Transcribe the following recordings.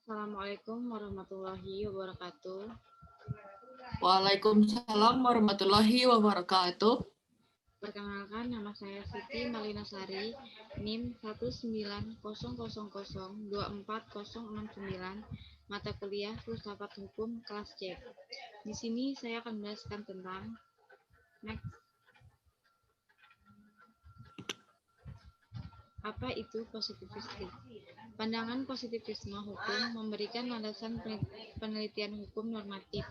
Assalamualaikum warahmatullahi wabarakatuh. Waalaikumsalam warahmatullahi wabarakatuh. Perkenalkan, nama saya Siti Malinasari, NIM 19000240069, mata kuliah Filsafat Hukum kelas C. Di sini saya akan menjelaskan tentang apa itu positivistik. Pandangan positivisme hukum memberikan landasan penelitian hukum normatif.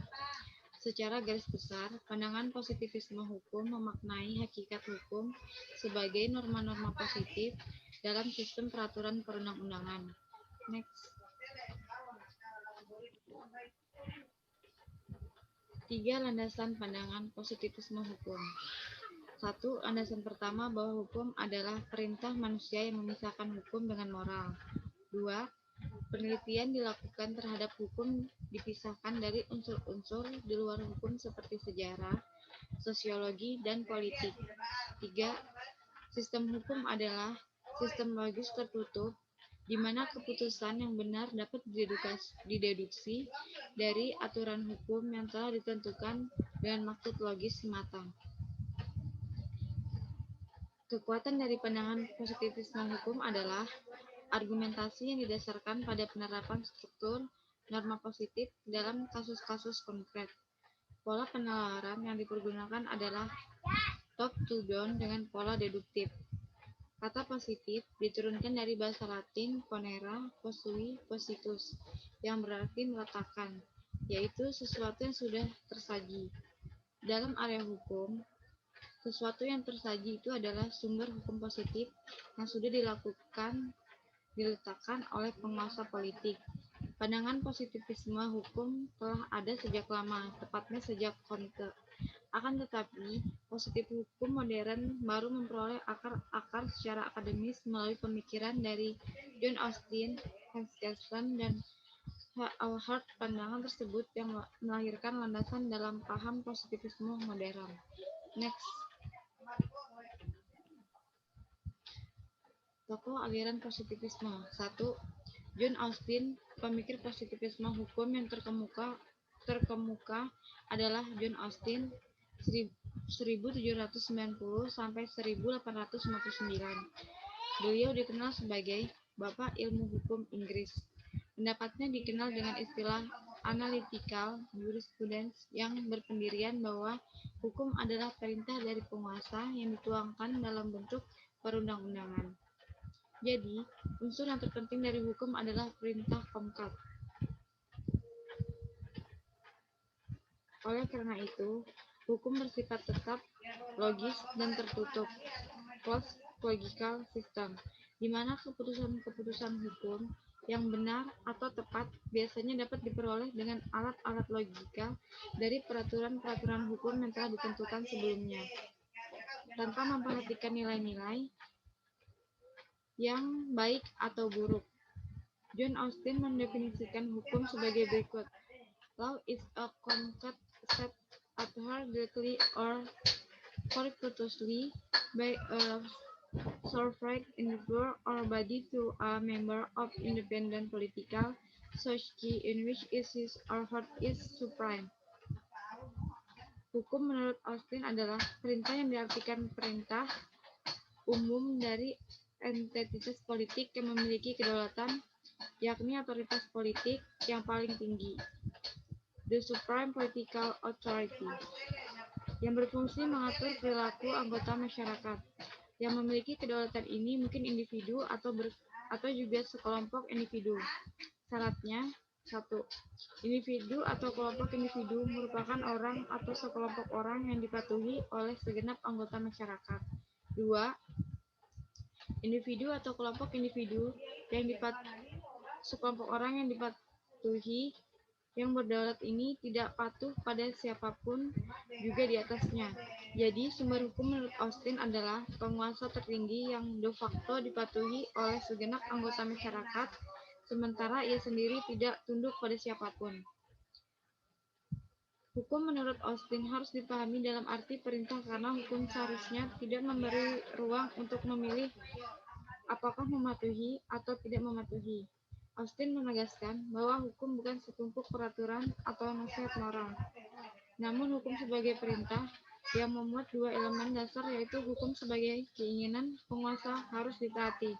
Secara garis besar, pandangan positivisme hukum memaknai hakikat hukum sebagai norma-norma positif dalam sistem peraturan perundang-undangan. Next. 3 landasan pandangan positivisme hukum. 1. Landasan pertama bahwa hukum adalah perintah manusia yang memisahkan hukum dengan moral. 2. Penelitian dilakukan terhadap hukum dipisahkan dari unsur-unsur di luar hukum seperti sejarah, sosiologi, dan politik. 3. Sistem hukum adalah sistem logis tertutup di mana keputusan yang benar dapat dideduksi dari aturan hukum yang telah ditentukan dengan maksud logis semata. Kekuatan dari pandangan positivisme hukum adalah argumentasi yang didasarkan pada penerapan struktur norma positif dalam kasus-kasus konkret. Pola penalaran yang dipergunakan adalah top-to-down dengan pola deduktif. Kata positif diturunkan dari bahasa Latin ponera posui positus, yang berarti meletakkan, yaitu sesuatu yang sudah tersaji. Dalam area hukum, sesuatu yang tersaji itu adalah sumber hukum positif yang sudah diletakkan oleh penguasa politik. Pandangan positivisme hukum telah ada sejak lama, tepatnya sejak Comte. Akan tetapi, positif hukum modern baru memperoleh akar secara akademis melalui pemikiran dari John Austin, Hans Kelsen, dan Howard. Pandangan tersebut yang melahirkan landasan dalam paham positivisme modern. Next. Tokoh aliran positivisme. 1. John Austin, pemikir positivisme hukum yang terkemuka adalah John Austin 1790 sampai 1859. Beliau dikenal sebagai Bapak Ilmu Hukum Inggris. Pendapatnya dikenal dengan istilah analytical jurisprudence yang berpendirian bahwa hukum adalah perintah dari penguasa yang dituangkan dalam bentuk perundang-undangan. Jadi, unsur yang terpenting dari hukum adalah perintah komkat. Oleh karena itu, hukum bersifat tetap, logis, dan tertutup, closed logical system, di mana keputusan-keputusan hukum yang benar atau tepat biasanya dapat diperoleh dengan alat-alat logika dari peraturan-peraturan hukum yang telah ditentukan sebelumnya, tanpa memperhatikan nilai-nilai yang baik atau buruk. John Austin mendefinisikan hukum sebagai berikut. Law is a concrete set adhered directly or fortuitously by a sovereign individual or body to a member of independent political society in which his or her is supreme. Hukum menurut Austin adalah perintah yang diartikan perintah umum dari entitas politik yang memiliki kedaulatan, yakni otoritas politik yang paling tinggi, the supreme political authority, yang berfungsi mengatur perilaku anggota masyarakat. Yang memiliki kedaulatan ini mungkin individu atau juga sekelompok individu. Syaratnya: 1. Individu atau kelompok individu merupakan orang atau sekelompok orang yang dipatuhi oleh segenap anggota masyarakat. 2. Individu atau kelompok individu sekelompok orang yang dipatuhi yang berdaulat ini tidak patuh pada siapapun juga di atasnya. Jadi, sumber hukum menurut Austin adalah penguasa tertinggi yang de facto dipatuhi oleh segenap anggota masyarakat, sementara ia sendiri tidak tunduk pada siapapun. Hukum menurut Austin harus dipahami dalam arti perintah karena hukum seharusnya tidak memberi ruang untuk memilih apakah mematuhi atau tidak mematuhi. Austin menegaskan bahwa hukum bukan setumpuk peraturan atau nasihat moral, namun hukum sebagai perintah yang memuat dua elemen dasar, yaitu hukum sebagai keinginan penguasa harus ditaati,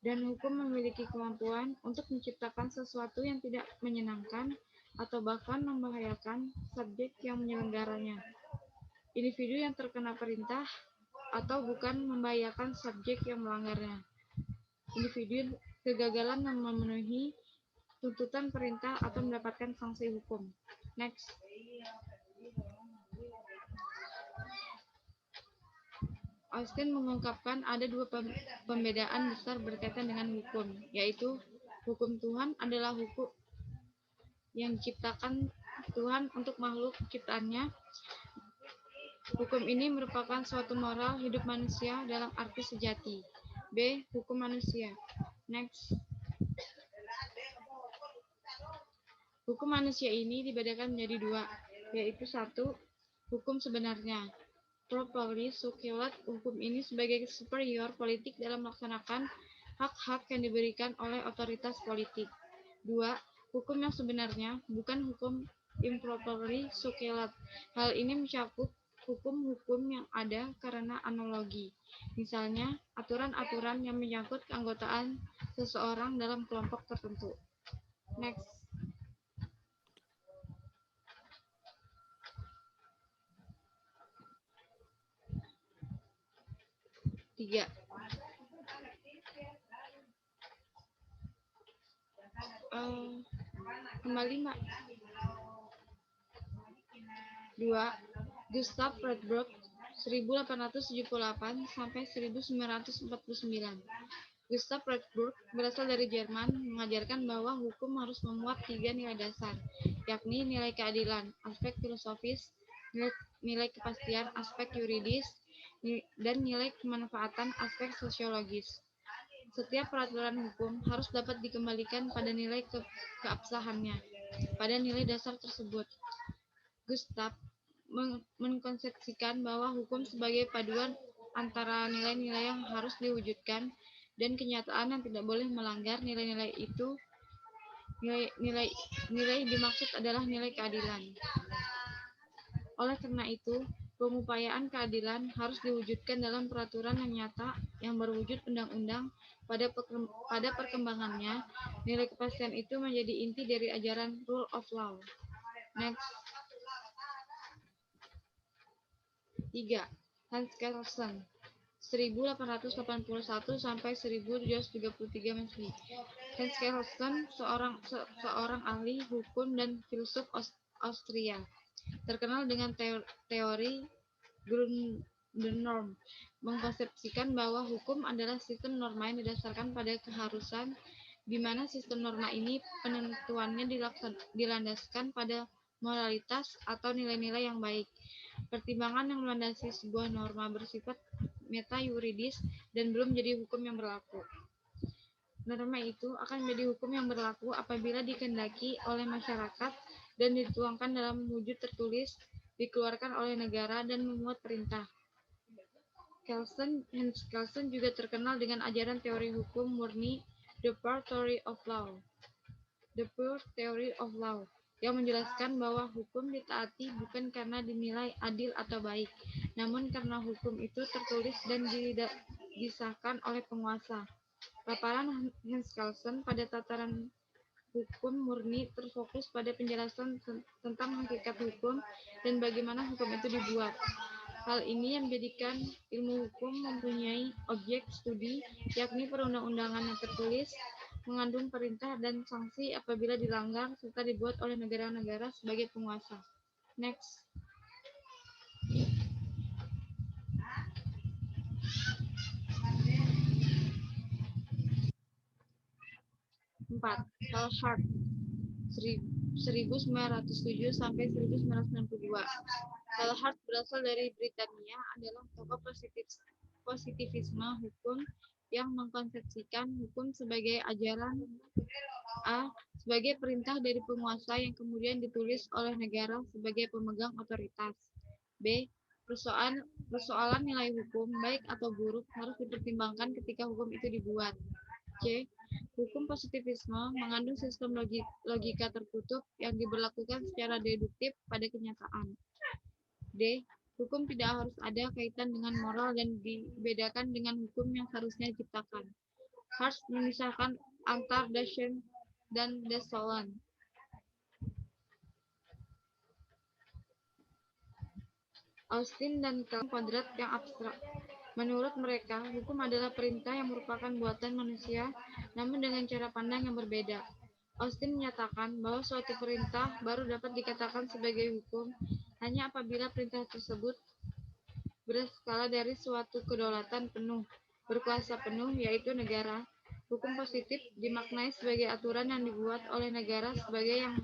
dan hukum memiliki kemampuan untuk menciptakan sesuatu yang tidak menyenangkan atau bahkan membahayakan subjek yang menyelenggaranya. Individu yang terkena perintah atau bukan membahayakan subjek yang melanggarnya. Individu kegagalan memenuhi tuntutan perintah atau mendapatkan sanksi hukum. Next. Austin mengungkapkan ada dua pembedaan besar berkaitan dengan hukum, yaitu hukum Tuhan adalah hukum yang diciptakan Tuhan untuk makhluk ciptaannya. Hukum ini merupakan suatu moral hidup manusia dalam arti sejati. B. Hukum manusia. Next. Hukum manusia ini dibedakan menjadi dua, yaitu satu, hukum sebenarnya. Properly succulent, hukum ini sebagai superior politik dalam melaksanakan hak-hak yang diberikan oleh otoritas politik. Dua, hukum yang sebenarnya, bukan hukum improperly succulent. Hal ini mencakup hukum-hukum yang ada karena analogi. Misalnya, aturan-aturan yang menyangkut keanggotaan seseorang dalam kelompok tertentu. Next. Tiga. Kembali, Mbak. 2. Gustav Freyberg 1878 sampai 1949. Gustav Freyberg berasal dari Jerman, mengajarkan bahwa hukum harus memuat tiga nilai dasar, yakni nilai keadilan, aspek filosofis, nilai kepastian, aspek yuridis, dan nilai kemanfaatan, aspek sosiologis. Setiap peraturan hukum harus dapat dikembalikan pada nilai keabsahannya, pada nilai dasar tersebut. Gustav mengkonsepsikan bahwa hukum sebagai paduan antara nilai-nilai yang harus diwujudkan dan kenyataan yang tidak boleh melanggar nilai-nilai itu. Nilai dimaksud adalah nilai keadilan. Oleh karena itu, pengupayaan keadilan harus diwujudkan dalam peraturan yang nyata yang berwujud undang-undang. Pada perkembangannya, nilai kepastian itu menjadi inti dari ajaran rule of law. Next. 3. Hans Kelsen 1881 sampai 1733 Masehi. Hans Kelsen seorang ahli hukum dan filsuf Austria, terkenal dengan teori Grundnorm, mengkonsepsikan bahwa hukum adalah sistem norma yang didasarkan pada keharusan, di mana sistem norma ini penentuannya dilandaskan pada moralitas atau nilai-nilai yang baik. Pertimbangan yang melandasi sebuah norma bersifat meta-yuridis dan belum menjadi hukum yang berlaku. Norma itu akan menjadi hukum yang berlaku apabila dikehendaki oleh masyarakat dan dituangkan dalam wujud tertulis, dikeluarkan oleh negara, dan memuat perintah. Hans Kelsen juga terkenal dengan ajaran teori hukum murni, The Pure Theory of Law, yang menjelaskan bahwa hukum ditaati bukan karena dinilai adil atau baik, namun karena hukum itu tertulis dan disahkan oleh penguasa. Paparan Hans Kelsen pada tataran hukum murni terfokus pada penjelasan tentang hakikat hukum dan bagaimana hukum itu dibuat. Hal ini yang menjadikan ilmu hukum mempunyai objek studi, yakni perundang-undangan yang tertulis, mengandung perintah dan sanksi apabila dilanggar, serta dibuat oleh negara-negara sebagai penguasa. Next. 4. Karl Hart 1907 sampai 1992. Karl Hart berasal dari Britania, adalah tokoh positivisme hukum yang mengkonsepsikan hukum sebagai ajaran A. Sebagai perintah dari penguasa yang kemudian ditulis oleh negara sebagai pemegang otoritas. B. Persoalan nilai hukum, baik atau buruk, harus dipertimbangkan ketika hukum itu dibuat. C. Hukum positivisme mengandung sistem logika tertutup yang diberlakukan secara deduktif pada kenyataan. D. Hukum tidak harus ada kaitan dengan moral dan dibedakan dengan hukum yang seharusnya diciptakan. Harus memisahkan antar Dasein dan Desolon. Austin dan kodrat yang abstrak. Menurut mereka, hukum adalah perintah yang merupakan buatan manusia, namun dengan cara pandang yang berbeda. Austin menyatakan bahwa suatu perintah baru dapat dikatakan sebagai hukum hanya apabila perintah tersebut berskala dari suatu kedaulatan penuh, berkuasa penuh, yaitu negara. Hukum positif dimaknai sebagai aturan yang dibuat oleh negara sebagai yang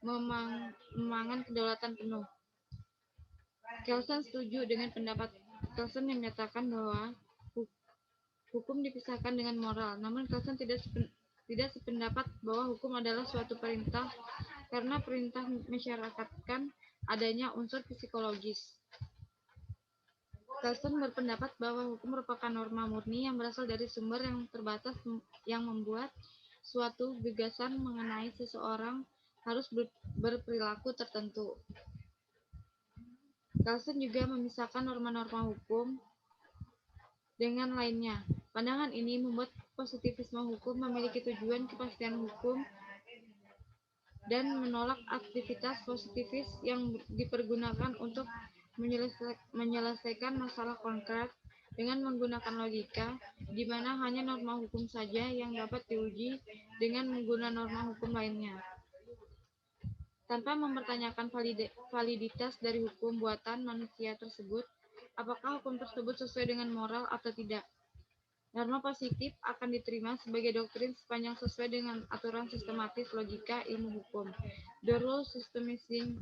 memangan kedaulatan penuh. Kelsen setuju dengan pendapat Kelsen yang menyatakan bahwa hukum dipisahkan dengan moral, namun Kelsen tidak sependapat bahwa hukum adalah suatu perintah karena perintah mensyaratkan adanya unsur psikologis. Kelsen berpendapat bahwa hukum merupakan norma murni yang berasal dari sumber yang terbatas yang membuat suatu gagasan mengenai seseorang harus berperilaku tertentu. Kelsen juga memisahkan norma-norma hukum dengan lainnya. Pandangan ini membuat positivisme hukum memiliki tujuan kepastian hukum dan menolak aktivitas positivis yang dipergunakan untuk menyelesaikan masalah konkret dengan menggunakan logika, di mana hanya norma hukum saja yang dapat diuji dengan menggunakan norma hukum lainnya. Tanpa mempertanyakan validitas dari hukum buatan manusia tersebut, apakah hukum tersebut sesuai dengan moral atau tidak. Norma positif akan diterima sebagai doktrin sepanjang sesuai dengan aturan sistematis logika ilmu hukum. The rule systemizing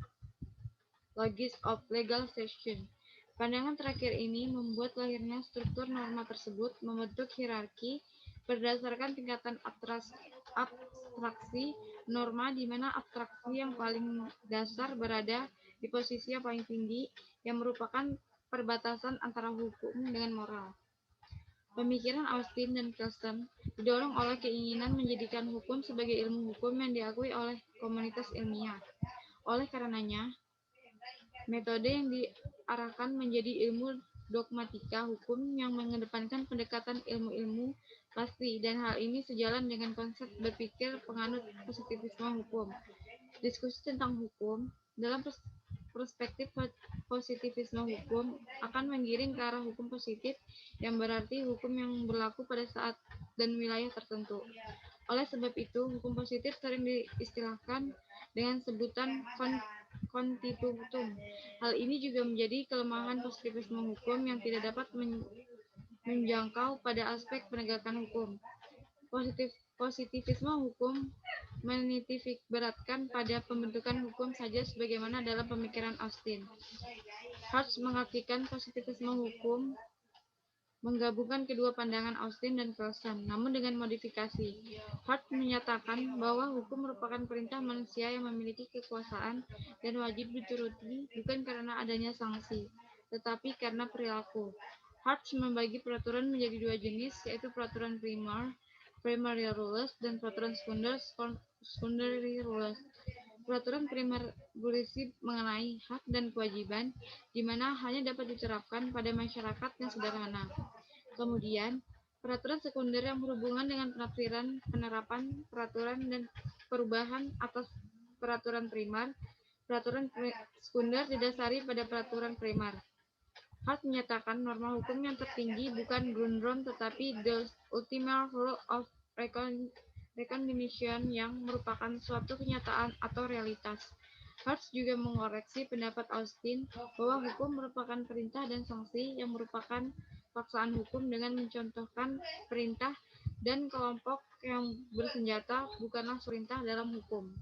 logics of legalization. Pandangan terakhir ini membuat lahirnya struktur norma tersebut membentuk hierarki berdasarkan tingkatan abstraksi norma, di mana abstraksi yang paling dasar berada di posisi yang paling tinggi, yang merupakan perbatasan antara hukum dengan moral. Pemikiran Austin dan Kelsen didorong oleh keinginan menjadikan hukum sebagai ilmu hukum yang diakui oleh komunitas ilmiah. Oleh karenanya, metode yang diarahkan menjadi ilmu dogmatika hukum yang mengedepankan pendekatan ilmu-ilmu pasti, dan hal ini sejalan dengan konsep berpikir penganut positivisme hukum. Diskusi tentang hukum dalam perspektif positivisme hukum akan menggiring ke arah hukum positif, yang berarti hukum yang berlaku pada saat dan wilayah tertentu. Oleh sebab itu, hukum positif sering diistilahkan dengan sebutan constitutum. Hal ini juga menjadi kelemahan positivisme hukum yang tidak dapat menjangkau pada aspek penegakan hukum. Positivisme hukum menitikberatkan pada pembentukan hukum saja sebagaimana dalam pemikiran Austin. Hartz mengartikan positivisme hukum menggabungkan kedua pandangan Austin dan Kelsen, namun dengan modifikasi. Hartz menyatakan bahwa hukum merupakan perintah manusia yang memiliki kekuasaan dan wajib dituruti bukan karena adanya sanksi, tetapi karena perilaku. Hartz membagi peraturan menjadi dua jenis, yaitu peraturan primary rules, dan peraturan secondary rules. Peraturan primer berisi mengenai hak dan kewajiban, di mana hanya dapat diterapkan pada masyarakat yang sederhana. Kemudian, peraturan sekunder yang berhubungan dengan penafsiran, penerapan peraturan, dan perubahan atas peraturan primer. Peraturan sekunder didasari pada peraturan primer. Hart menyatakan norma hukum yang tertinggi bukan Grundnorm tetapi the ultimate rule of recognition, yang merupakan suatu kenyataan atau realitas. Hartz juga mengoreksi pendapat Austin bahwa hukum merupakan perintah dan sanksi yang merupakan paksaan hukum dengan mencontohkan perintah dan kelompok yang bersenjata bukanlah perintah dalam hukum.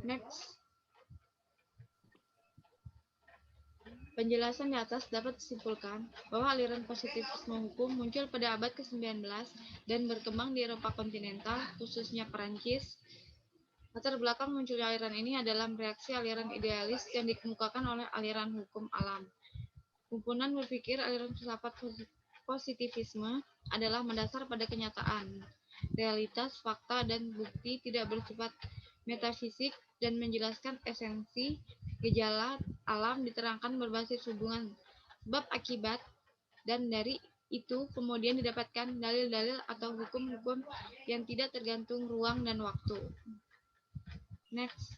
Next. Penjelasan di atas dapat disimpulkan bahwa aliran positivisme hukum muncul pada abad ke-19 dan berkembang di Eropa kontinental, khususnya Perancis. Latar belakang munculnya aliran ini adalah reaksi aliran idealis yang dikemukakan oleh aliran hukum alam. Kumpulan berpikir aliran filsafat positivisme adalah mendasar pada kenyataan. realitas, fakta, dan bukti tidak bersifat metafisik dan menjelaskan esensi gejala alam diterangkan berbasis hubungan sebab akibat, dan dari itu kemudian didapatkan dalil-dalil atau hukum-hukum yang tidak tergantung ruang dan waktu. Next.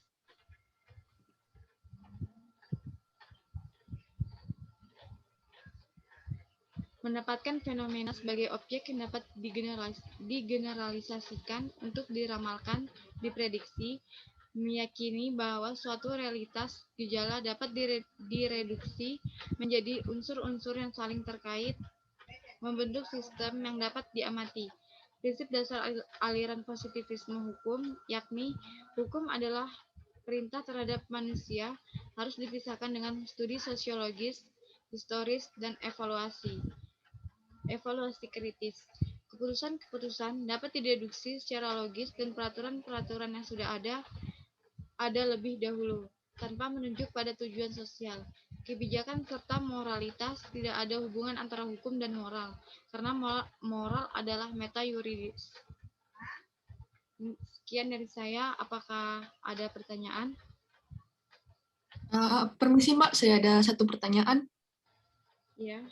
Mendapatkan fenomena sebagai objek yang dapat digeneralisasikan untuk diramalkan, diprediksi, meyakini bahwa suatu realitas gejala dapat direduksi menjadi unsur-unsur yang saling terkait, membentuk sistem yang dapat diamati. Prinsip dasar aliran positivisme hukum, yakni hukum adalah perintah terhadap manusia, harus dipisahkan dengan studi sosiologis, historis, dan evaluasi kritis. Keputusan-keputusan dapat dideduksi secara logis dan peraturan-peraturan yang sudah ada lebih dahulu, tanpa menunjuk pada tujuan sosial. Kebijakan serta moralitas tidak ada hubungan antara hukum dan moral, karena moral adalah meta yuridis. Sekian dari saya, apakah ada pertanyaan? Permisi Mbak, saya ada satu pertanyaan. Ya.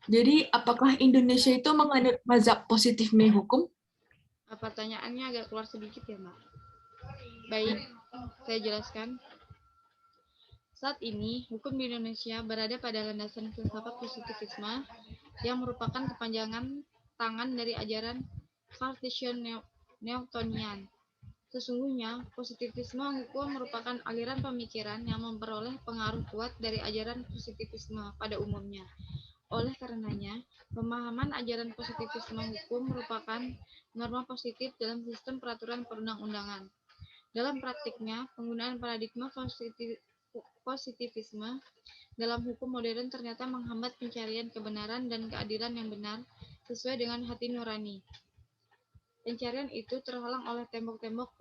Jadi, apakah Indonesia itu menganut mazhab positifme hukum? Pertanyaannya agak keluar sedikit ya, Mbak. Baik, saya jelaskan. Saat ini, hukum di Indonesia berada pada landasan filsafat positivisme yang merupakan kepanjangan tangan dari ajaran Cartesian-Newtonian. Sesungguhnya, positivisme hukum merupakan aliran pemikiran yang memperoleh pengaruh kuat dari ajaran positivisme pada umumnya. Oleh karenanya, pemahaman ajaran positivisme hukum merupakan norma positif dalam sistem peraturan perundang-undangan. Dalam praktiknya, penggunaan paradigma positivisme dalam hukum modern ternyata menghambat pencarian kebenaran dan keadilan yang benar sesuai dengan hati nurani. Pencarian itu terhalang oleh tembok-tembok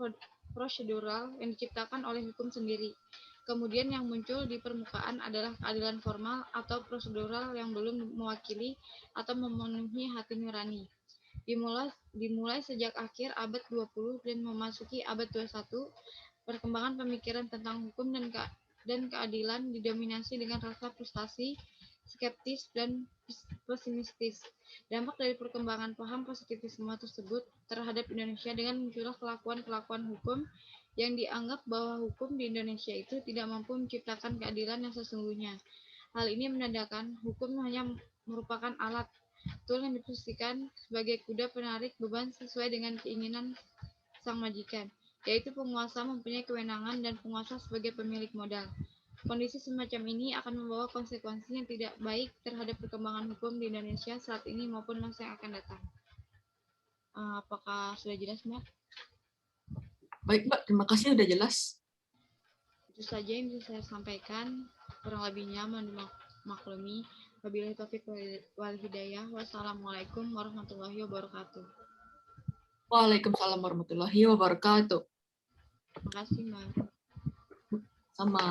prosedural yang diciptakan oleh hukum sendiri. Kemudian yang muncul di permukaan adalah keadilan formal atau prosedural yang belum mewakili atau memenuhi hati nurani. Dimulai sejak akhir abad 20 dan memasuki abad 21, perkembangan pemikiran tentang hukum dan keadilan didominasi dengan rasa frustasi, skeptis, dan pesimistis. Dampak dari perkembangan paham positivisme tersebut terhadap Indonesia dengan muncullah kelakuan-kelakuan hukum yang dianggap bahwa hukum di Indonesia itu tidak mampu menciptakan keadilan yang sesungguhnya. Hal ini menandakan hukum hanya merupakan alat, tool yang difungsikan sebagai kuda penarik beban sesuai dengan keinginan sang majikan, yaitu penguasa mempunyai kewenangan dan penguasa sebagai pemilik modal. Kondisi semacam ini akan membawa konsekuensi yang tidak baik terhadap perkembangan hukum di Indonesia saat ini maupun masa yang akan datang. Apakah sudah jelas, Mbak? Baik, Mbak. Terima kasih sudah jelas. Itu saja yang bisa saya sampaikan. Kurang lebihnya mohon dimaklumi. Wabillahi taufiq wal hidayah. Wassalamualaikum warahmatullahi wabarakatuh. Waalaikumsalam warahmatullahi wabarakatuh. Terima kasih, Mbak. Sama.